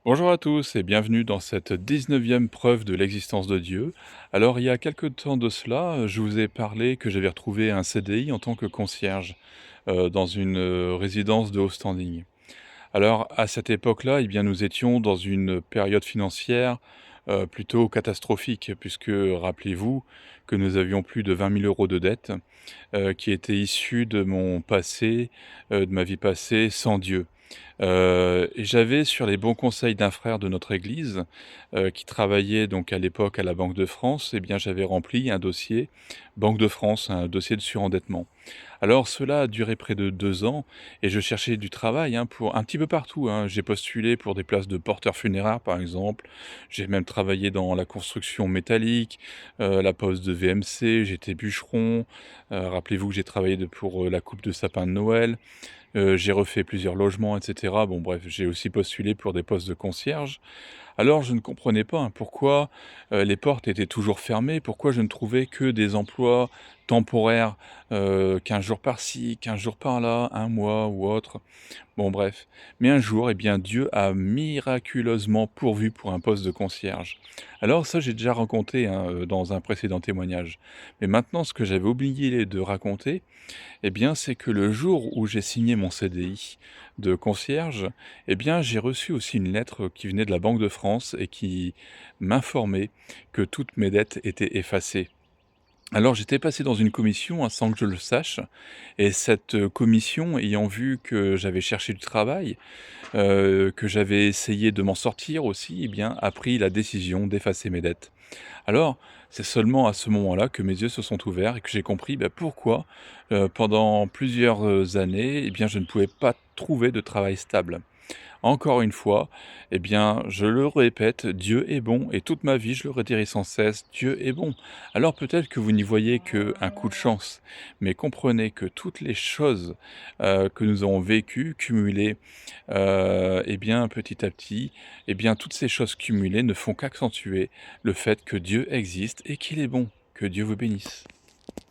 Bonjour à tous et bienvenue dans cette 19e preuve de l'existence de Dieu. Alors, il y a quelque temps de cela, je vous ai parlé que j'avais retrouvé un CDI en tant que concierge dans une résidence de haut standing. Alors, à cette époque-là, eh bien, nous étions dans une période financière plutôt catastrophique, puisque rappelez-vous que nous avions plus de 20 000 euros de dettes qui étaient issus de mon passé, de ma vie passée sans Dieu. Et j'avais sur les bons conseils d'un frère de notre église, qui travaillait donc à l'époque à la Banque de France, eh bien j'avais rempli un dossier Banque de France, un dossier de surendettement. Alors cela a duré près de 2 ans et je cherchais du travail, hein, pour un petit peu partout, hein. J'ai postulé pour des places de porteur funéraire, par exemple. J'ai même travaillé dans la construction métallique, la pose de VMC, j'étais bûcheron. Rappelez-vous que j'ai travaillé pour, la coupe de sapin de Noël. J'ai refait plusieurs logements et cetera. Bon bref, j'ai aussi postulé pour des postes de concierge. Alors je ne comprenais pas, hein, pourquoi, les portes étaient toujours fermées, pourquoi je ne trouvais que des emplois temporaires, 15 jours par-ci, 15 jours par-là, un mois ou autre. Bon bref, mais un jour, eh bien, Dieu a miraculeusement pourvu pour un poste de concierge. Alors ça, j'ai déjà raconté, hein, dans un précédent témoignage. Mais maintenant, ce que j'avais oublié de raconter, eh bien, c'est que le jour où j'ai signé mon CDI de concierge, eh bien, j'ai reçu aussi une lettre qui venait de la Banque de France et qui m'informait que toutes mes dettes étaient effacées. Alors j'étais passé dans une commission, hein, sans que je le sache, et cette commission ayant vu que j'avais cherché du travail, que j'avais essayé de m'en sortir aussi, eh bien, a pris la décision d'effacer mes dettes. Alors, c'est seulement à ce moment-là que mes yeux se sont ouverts et que j'ai compris, bah, pourquoi, pendant plusieurs, années, eh bien, je ne pouvais pas trouver de travail stable. Encore une fois, eh bien, je le répète, Dieu est bon et toute ma vie, je le redirai sans cesse, Dieu est bon. Alors peut-être que vous n'y voyez qu'un coup de chance, mais comprenez que toutes les choses que nous avons vécues, cumulées, eh bien, petit à petit, eh bien, toutes ces choses cumulées ne font qu'accentuer le fait que Dieu existe et qu'il est bon. Que Dieu vous bénisse.